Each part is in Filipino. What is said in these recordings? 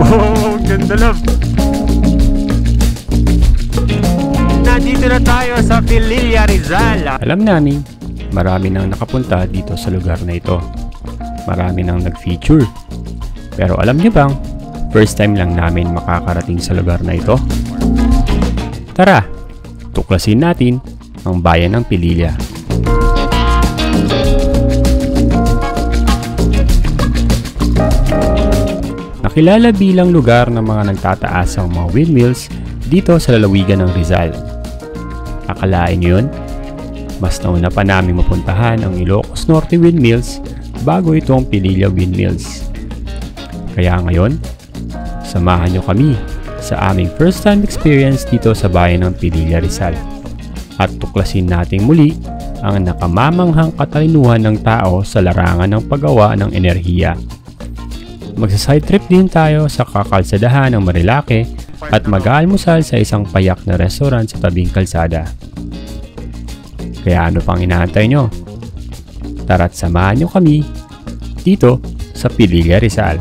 Oh, ganda love. Nandito na tayo sa Pililla, Rizal. Alam namin, marami nang nakapunta dito sa lugar na ito. Marami nang nag-feature. Pero alam niyo bang, first time lang namin makakarating sa lugar na ito? Tara, tuklasin natin ang bayan ng Pililla. Nakilala bilang lugar ng mga nagtataasang mga windmills dito sa lalawigan ng Rizal. Akalain nyo yun? Mas nauna pa namin mapuntahan ang Ilocos Norte Windmills bago itong Pililla Windmills. Kaya ngayon, samahan nyo kami sa aming first time experience dito sa bayan ng Pililla, Rizal. At tuklasin natin muli ang nakamamanghang katalinuhan ng tao sa larangan ng paggawa ng enerhiya. Magsa-side trip din tayo sa kakalsadahan ng Marilake at mag-aalmusal sa isang payak na restaurant sa tabing kalsada. Kaya ano pang inaantay nyo? Tara't samahan nyo kami dito sa Pililla, Rizal.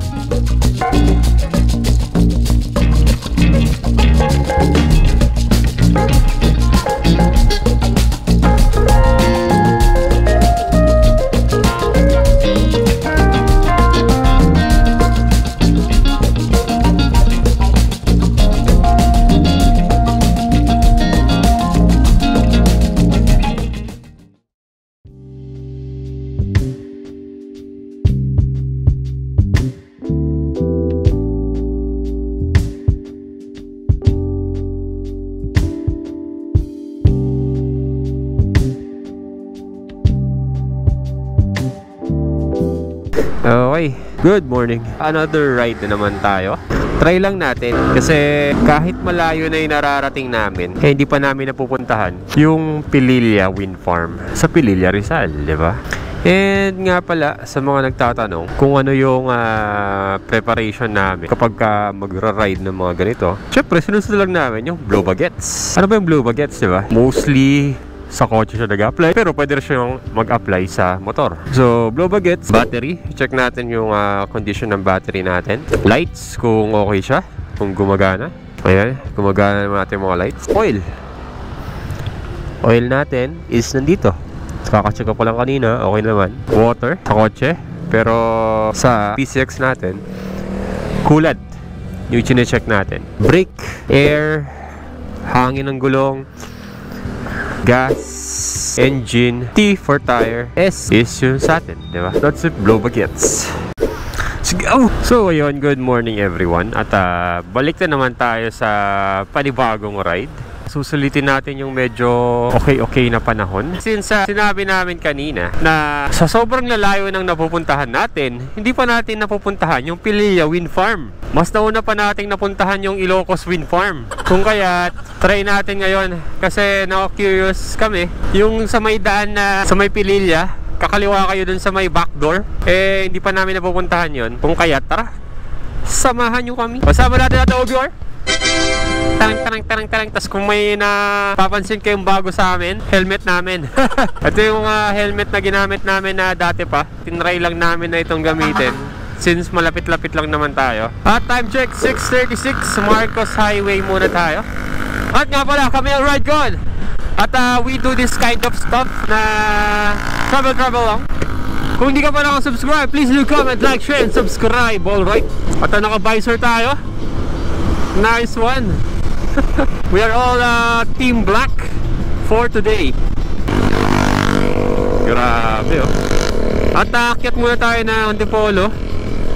Okay, good morning. Another ride na naman tayo. Try lang natin kasi kahit malayo na yung nararating namin, hindi pa namin napupuntahan yung Pililla Wind Farm sa Pililla, Rizal, di ba? And nga pala, sa mga nagtatanong kung ano yung preparation namin kapag magra-ride ng mga ganito, syempre sinusunod lang namin yung blow bagets. Ano ba yung blow bagets, di ba? Mostly sa kotse siya nag-apply, pero pwede rin siyang mag-apply sa motor. So, blow bagets, battery, check natin yung condition ng battery natin. Lights, kung okay siya, kung gumagana. Ayan, gumagana naman natin mga lights. Oil natin is nandito. Kaka-check ko lang kanina, okay naman. Water, sa kotse, pero sa PCX natin, coolant, yung chine-check natin. Brake, air, hangin ng gulong, gas, engine, T for tire, S is yung sa atin, di ba? That's it, blow bagets. Sige, so ayun, good morning everyone. At balik na naman tayo sa panibagong ride. Susulitin natin yung medyo okay na panahon. Since sinabi namin kanina na sa sobrang lalayo ng napupuntahan natin, hindi pa natin napupuntahan yung Pililla Wind Farm. Mas nauna pa nating napuntahan yung Ilocos Wind Farm. Kung kaya, try natin ngayon kasi na-curious kami. Yung sa may daan na sa may Pililla, kakaliwa kayo dun sa may backdoor, hindi pa namin napupuntahan yon. Kung kaya, tara, samahan nyo kami. Kasama natin natin, Obior. Tarang. Tas kung may napapansin kayong bago sa amin, helmet namin. Ito yung helmet na ginamit namin na dati pa. Tinry lang namin na itong gamitin since malapit-lapit lang naman tayo. At time check, 6:36, Marcos Highway muna tayo. At nga pala, kami ang ride god. At we do this kind of stuff na travel lang. Kung hindi ka pa nakasubscribe, please do comment, like, share, and subscribe. Alright. At naka-visor tayo. Nice one. We are all team black for today. Grabe At aakyat muna tayo na Antipolo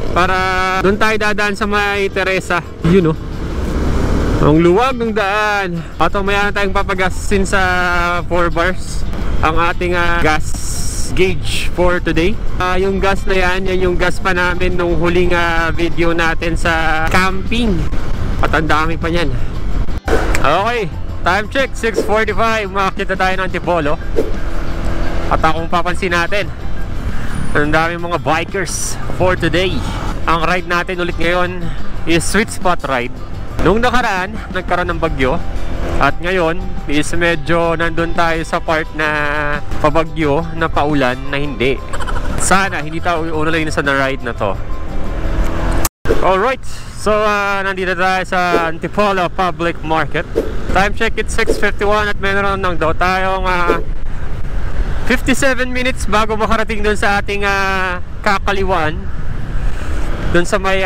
para doon tayo dadaan sa may Teresa. Yun ang luwag ng daan. At maya na tayong papagasin sa 4 bars ang ating gas gauge for today. Yung gas na yan yung gas pa namin nung huling video natin sa camping. At ang dami pa niyan. Okay, time check, 6:45. Makakita tayo ng Antipolo. At kung papansin natin, ang dami mga bikers for today. Ang ride natin ulit ngayon is sweet spot ride. Nung nakaraan, nagkaroon ng bagyo. At ngayon is medyo nandun tayo sa part na pabagyo, na paulan, na hindi. Sana hindi tayo uulan sa na ride na to. Alright, so nandito tayo sa Antipolo Public Market. Time check, it's 6:51 at meron lang daw tayong 57 minutes bago makarating dun sa ating kakaliwan, dun sa may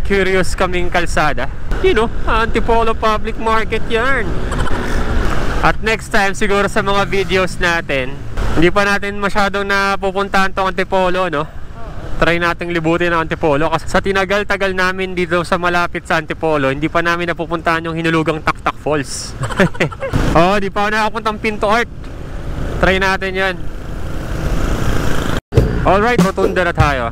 curious kaming kalsada. You know, Antipolo Public Market yan. At next time siguro sa mga videos natin, hindi pa natin masyadong napupuntahan tong Antipolo, no? Try nating libutin ang Antipolo kasi sa tinagal-tagal namin dito sa malapit sa Antipolo, hindi pa namin napupuntahan yung hinulugang Taktak Falls. Oh, di pa ako nakapuntang Pinto Art. Try natin yan. Alright, rotunda na tayo.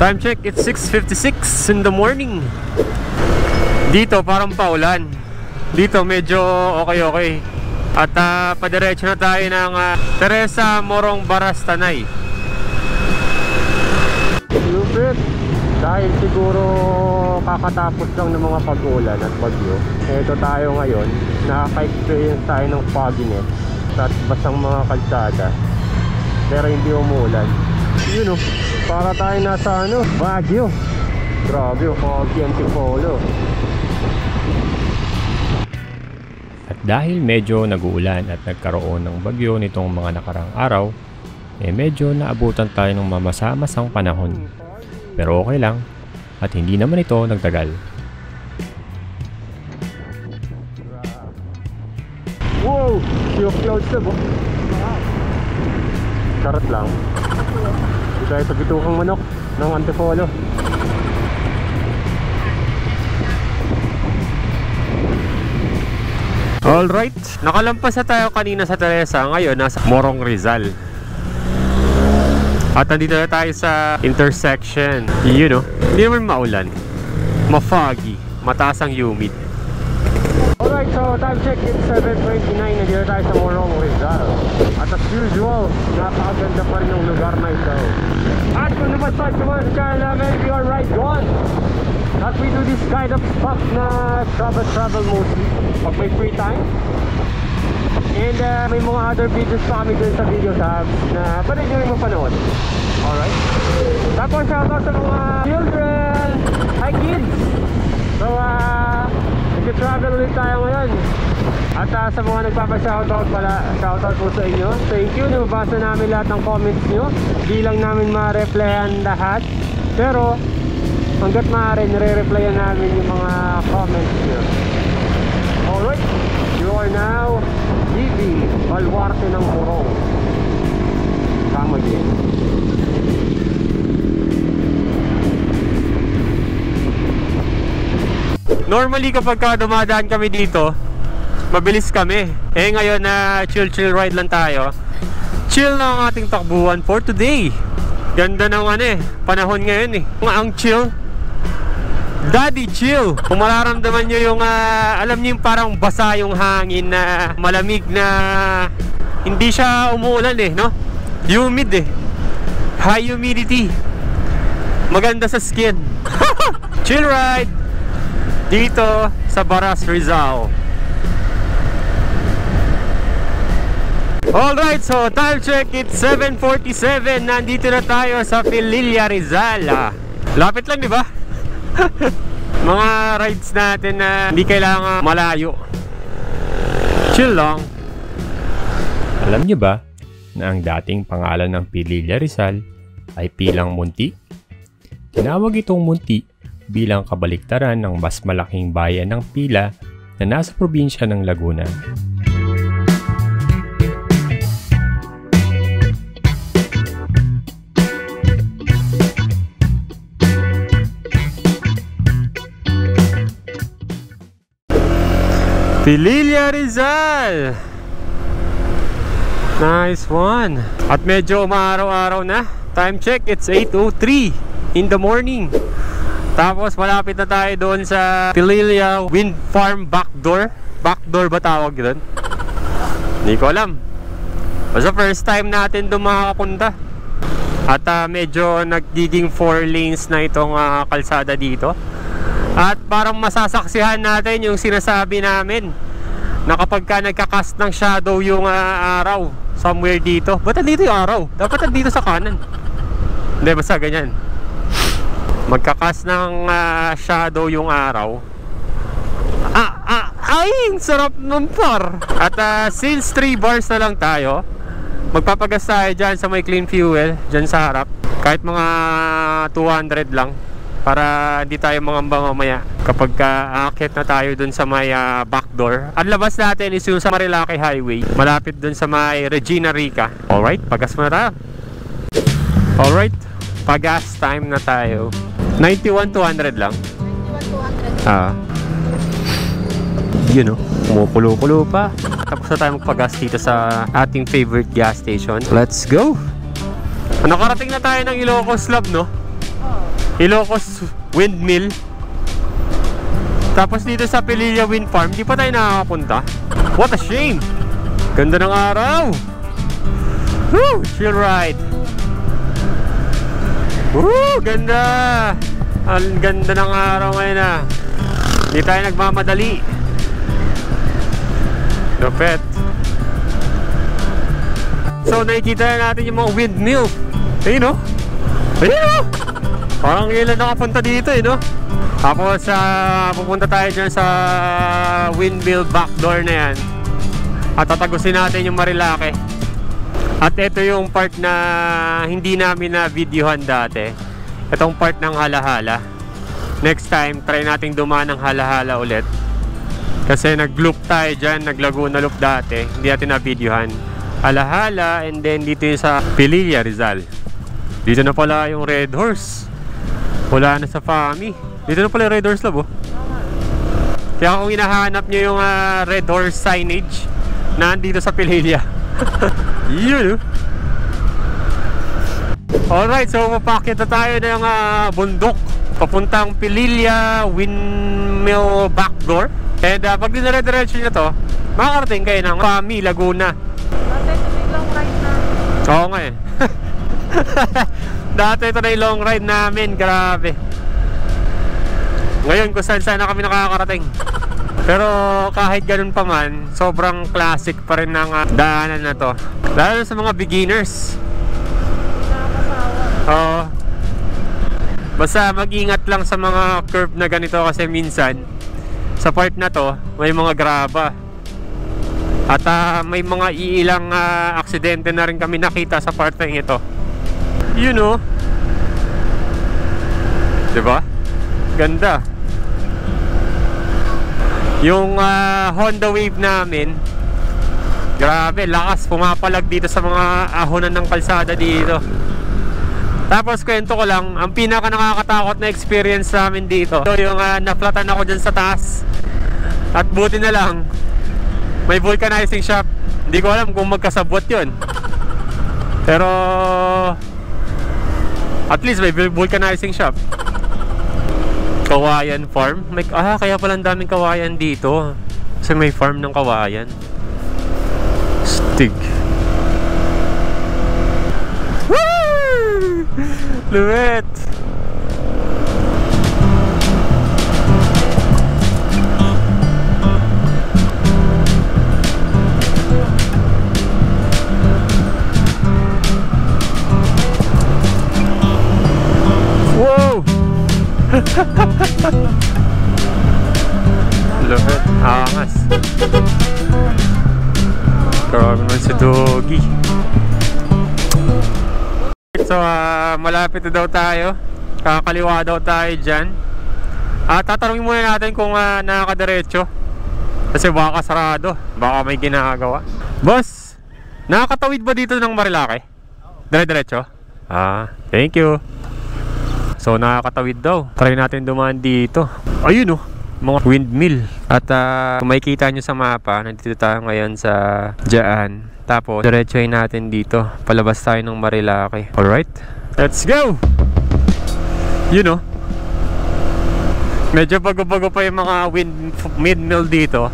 Time check, it's 6:56 in the morning. Dito parang paulan. Dito medyo okay. At padiretso na tayo ng Teresa Morong Baras, Tanay. Lupit, dahil siguro kakatapos lang ng mga pag-ulan at bagyo, ito tayo ngayon, nakaka-experience tayo ng fogginess at basang mga kalsada, pero hindi umulan. Yun, para tayo nasa Baguio. Grabe, foggy Antipolo. At dahil medyo nag-uulan at nagkaroon ng bagyo nitong mga nakarang araw, medyo naabutan tayo ng mamasa-masang panahon. Pero okay lang, at hindi naman ito nagtagal. Wow! Sea of clouds na po. Charot lang. Hindi tayo sa bitukang manok ng Antipolo. Alright, nakalampas na tayo kanina sa Teresa. Ngayon, nasa Morong Rizal. At nandito na tayo sa intersection. You know, hindi naman maulan, ma-foggy, mataas ang humid. Alright, so time check, it's 7:29. Nandito tayo sa Morong Rizal. At as usual, napakaganda pa rin yung lugar na ito. At kung naman sa channel namin, we are right on. At we do this kind of stuff na travel mostly pag may free time. And may mga other videos pa kami dun sa video tabs na pwede nyo rin mapanood. Alright. Tapos shoutout sa mga children. Hi kids. So nag-travel ulit tayo ngayon. At sa mga nagpapa-shoutout pala, shoutout po sa inyo. Thank you, nababasa namin lahat ng comments nyo. Di lang namin ma-replyan lahat, pero hanggat maaari nire-replyan namin yung mga comments nyo. Alright, you are now leaving Baluarte ng Morong. Come again. Normally kapag dumadaan kami dito, mabilis kami. Ngayon na chill ride lang tayo. Chill na ang ating takbuhan for today. Ganda ng panahon ngayon Ang chill. Daddy chill. Kung mararamdaman nyo yung alam nyo yung parang basa yung hangin na malamig na hindi siya umuulan no? Humid high humidity. Maganda sa skin. Chill ride dito sa Baras, Rizal. Alright, so time check, it's 7:47. Nandito na tayo sa Pililla, Rizal. Lapit lang, di ba? Mga rides natin na hindi kailangan malayo. Chill lang. Alam niyo ba na ang dating pangalan ng Pililla, Rizal ay Pilang Munti? Tinawag itong Munti bilang kabaliktaran ng mas malaking bayan ng Pila na nasa probinsya ng Laguna. Pililla, Rizal. Nice one. At medyo umaaraw-araw na. Time check, it's 8:03 in the morning. Tapos malapit na tayo doon sa Pililla Wind Farm Backdoor. Backdoor ba tawag doon? Hindi ko alam. Basta first time natin doon makakapunta. At medyo nagiging 4 lanes na itong kalsada dito. At parang masasaksihan natin yung sinasabi namin na kapag ka nagkakast ng shadow yung araw somewhere dito. Ba't dito yung araw? Dapat dito sa kanan. Hindi, basta ganyan. Magkakas ng shadow yung araw. Ay, sarap nun par. At since 3 bars na lang tayo, magpapagas tayo dyan sa may clean fuel, dyan sa harap. Kahit mga 200 lang, para hindi tayo mangamba mamaya kapag aakyat na tayo dun sa may backdoor. Ang labas natin is yung sa Marilaki Highway, malapit dun sa may Regina Rica. Alright, pagas mo na tayo. Alright, pagas time na tayo. 91-200 lang. 91-200. Yun, kumukulo-kulo pa. Tapos na tayo magpagas dito sa ating favorite gas station. Let's go! Nakarating na tayo ng Ilocos Lab, no? Ilocos Windmill. Tapos dito sa Pililla Wind Farm, di pa tayo nakakapunta. What a shame! Ganda ng araw! Woo! Chill ride! Woo! Ganda! Ang ganda ng araw ngayon ah. Di tayo nagmamadali. Lupet. So nakikita natin yung mga windmill. Ayun, no? Ayun, no? Parang ilan nakapunta dito, no? Tapos pupunta tayo dyan sa windmill backdoor na yan. At tatagusin natin yung Marilaki. At ito yung part na hindi namin na videohan dati. Itong part ng Halahala. Next time, try nating dumaan ng Halahala ulit. Kasi nag-loop tayo dyan, nag-Laguna Loop dati. Hindi natin na-videohan. Halahala, and then dito yung sa Pililla, Rizal. Dito na pala yung Red Horse. Wala na sa Fami. Dito na pala yung Red Horse Lab, oh. Kaya kung hinahanap nyo yung Red Horse signage, nandito sa Pililla. Yun, oh. Alright, so mapakit na tayo ng bundok papuntang Pililla Windmill Backdoor. And pag dinare-diretso nyo to, makakarating kayo ng Fami, Laguna. Dati ito na yung long ride na. Oo nga eh. Dati ito na yung long ride namin, grabe. Ngayon kung saan na kami nakakarating. Pero kahit ganun pa man, sobrang classic pa rin ng daanan na to. Lalo sa mga beginners. Oo. Basta mag-ingat lang sa mga curve na ganito kasi minsan sa part na to may mga graba. At may mga iilang aksidente na rin kami nakita sa part na ito. You know. Diba? Ganda. Yung Honda Wave namin, grabe, lakas pumapalag dito sa mga ahonan ng kalsada dito. Tapos kwento ko lang, ang pinaka nakakatakot na experience namin dito, so yung naflatan ako dyan sa taas. At buti na lang may vulcanizing shop. Hindi ko alam kung magkasabot yun, pero at least may vulcanizing shop. Kawayan Farm. Kaya pala ang daming kawayan dito, kasi may farm ng kawayan. Stig. Luwet. Wow. Luwet. Angas. Grabe naman si Doggy. So malapit na daw tayo. Kakaliwa daw tayo dyan. Tatanungin muna natin kung nakakadiretso, kasi baka sarado, baka may ginagawa. Boss, nakakatawid ba dito ng Marilaki? Dire-diretso? Thank you. So nakakatawid daw. Try natin dumaan dito. Ayun, oh, mga windmill. At kung makikita nyo sa mapa, nandito tayo ngayon sa Jaan. Tapos diretsohin natin dito, palabas tayo ng Marilaki. Alright, let's go! You know, medyo bago-bago pa yung mga windmill dito.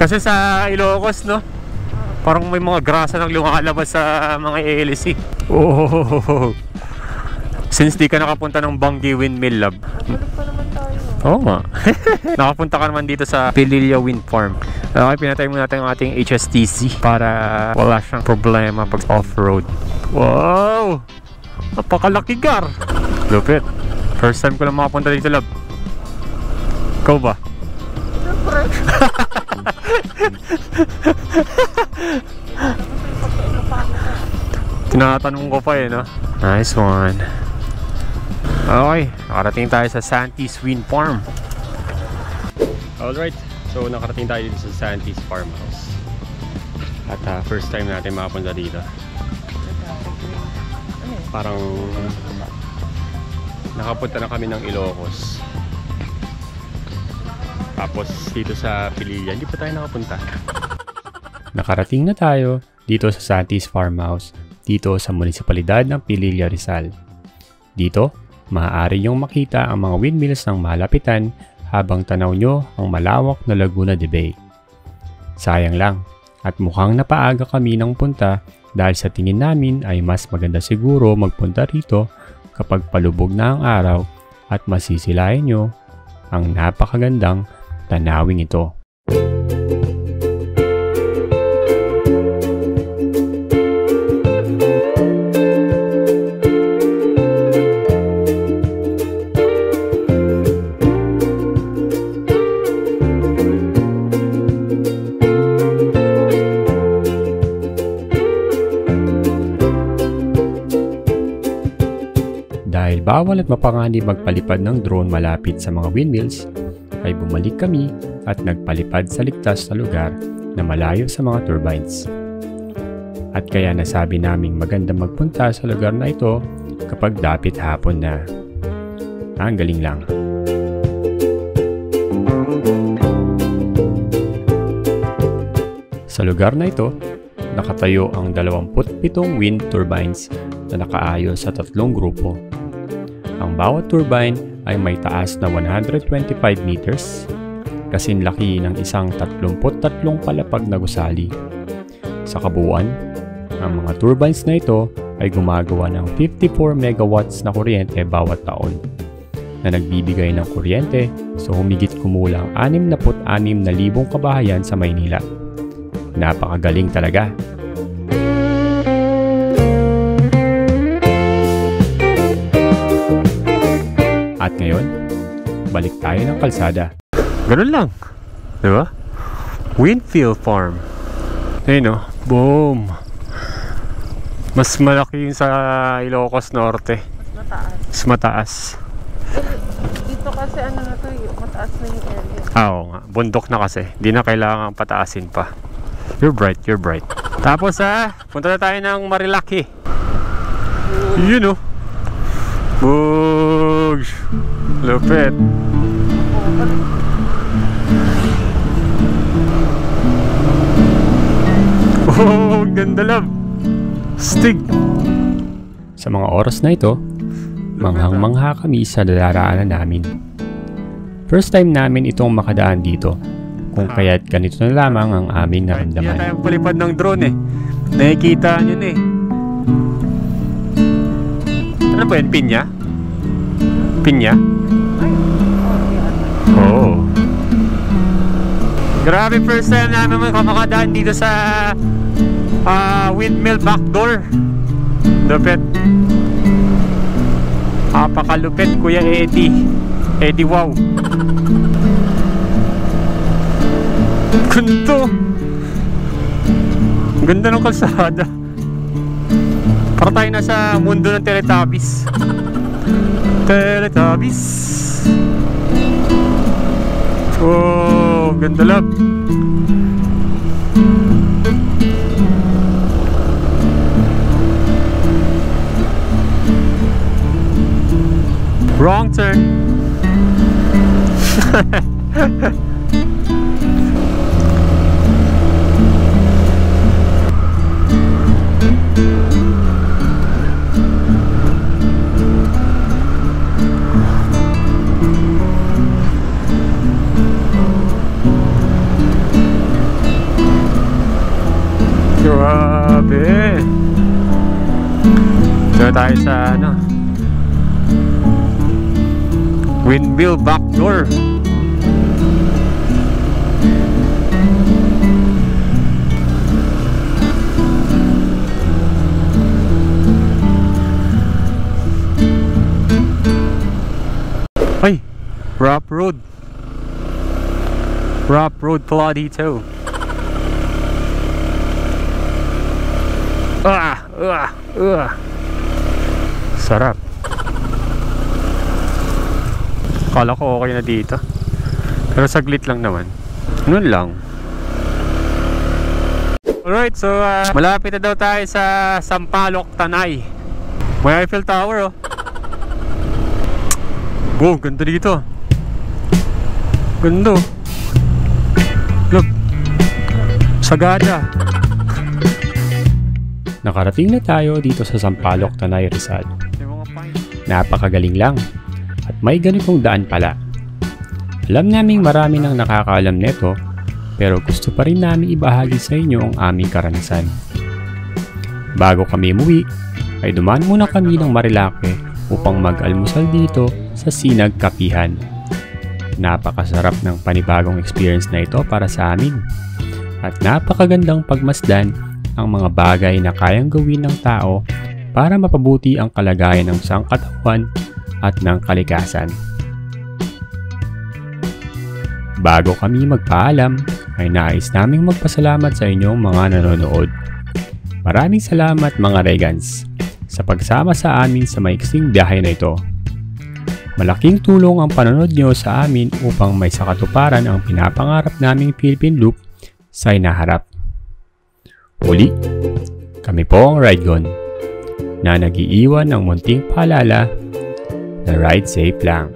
Kasi sa Ilocos, no, parang may mga grasa nang lumalabas sa mga ALC. Oh, since di ka nakapunta ng Bangi Windmill Lab. Nabulog pa naman tayo. Oo nga. Nakapunta ka naman dito sa Pililla Wind Farm. Okay, pinatay muna natin ang ating HSTC para wala siyang problema pag off-road. Wow! Napakalaki, gar! Lupit. First time ko lang makapunta dito, love. Ikaw ba? Siyempre. Tinatanong ko pa eh, no? Nice one. Okay, nakarating tayo sa Santis Wind Farm. Alright, so nakarating tayo dito sa Santis Farmhouse. At first time natin makapunta dito. Parang nakapunta na kami ng Ilocos. Tapos dito sa Pililla, hindi pa tayo nakapunta. Nakarating na tayo dito sa Santis Farmhouse, dito sa munisipalidad ng Pililla, Rizal. Dito, maaari niyong makita ang mga windmills ng malapitan habang tanaw nyo ang malawak na Laguna de Bay. Sayang lang, at mukhang napaaga kami ng punta dahil sa tingin namin ay mas maganda siguro magpunta rito kapag palubog na ang araw at masisilayan nyo ang napakagandang tanawing ito. Dahil bawal at mapanganib magpalipad ng drone malapit sa mga windmills, ay bumalik kami at nagpalipad sa ligtas na lugar na malayo sa mga turbines. At kaya nasabi naming maganda magpunta sa lugar na ito kapag dapit hapon na. Ang galing lang. Sa lugar na ito, nakatayo ang 27 wind turbines na nakaayos sa 3 grupo. Ang bawat turbine ay may taas na 125 meters, kasing laki ng isang 33 palapag na gusali. Sa kabuuan, ang mga turbines na ito ay gumagawa ng 54 megawatts na kuryente bawat taon, na nagbibigay ng kuryente sa humigit kumulang 66,000 kabahayan sa Maynila. Napakagaling talaga! At ngayon, balik tayo ng kalsada. Ganun lang. Diba? Windfield Farm. Ayun o. Boom. Mas malaki yung sa Ilocos Norte. Mataas. Mas mataas. Dito kasi ano na to, mataas na yung area. Oo nga. Bundok na kasi. Di na kailangan pataasin pa. You're bright, you're bright. Tapos punta na tayo ng Marilaki. Yun o. Bugs. Lupit. Oh, ganda, love. Stig. Sa mga oras na ito, manghang-mangha kami sa daraanan namin. First time namin itong makadaan dito, kung kaya't ganito na lamang ang aming naramdaman. Kaya tayo palipad ng drone eh. Nakikita nyo na eh. Ano ba yan? Pinya? Pinya? Oh. Grabe, first time namin makadaan dito sa windmill backdoor. Lupit. Pakalupit, Kuya Eddie. Eddie, wow. Ganto. Ganda ng kalsada. Para tayo nasa mundo ng Teletubbies. Teletubbies. Oh, ganda, love. Wrong turn. Grabe. Dito tayo sa windmill backdoor. Rough road. Rough road pala dito. Sarap. Kala ko okay na dito. Pero saglit lang naman. Noon lang. Alright, so malapit na daw tayo sa Sampaloc, Tanay. May Eiffel Tower, oh. Wow, ganda dito. Ganda. Look. Sagada. Nakarating na tayo dito sa Sampaloc, Tanay, Rizal. Napakagaling lang. At may ganitong daan pala. Alam naming marami nang nakakaalam nito, pero gusto pa rin namin ibahagi sa inyo ang aming karanasan. Bago kami umuwi, ay dumaan muna kami ng Marilake upang mag-almusal dito sa Sinag Kapihan. Napakasarap ng panibagong experience na ito para sa amin. At napakagandang pagmasdan ang mga bagay na kayang gawin ng tao para mapabuti ang kalagayan ng sangkatawan at ng kalikasan. Bago kami magpaalam, ay nais naming magpasalamat sa inyong mga nanonood. Maraming salamat mga Regans sa pagsama sa amin sa maiksing biyahe na ito. Malaking tulong ang panonood nyo sa amin upang may sakatuparan ang pinapangarap naming Philippine Loop sa inaharap. Uli, kami po ang Ridegon na nag-iiwan ng munting paalala na ride safe lang.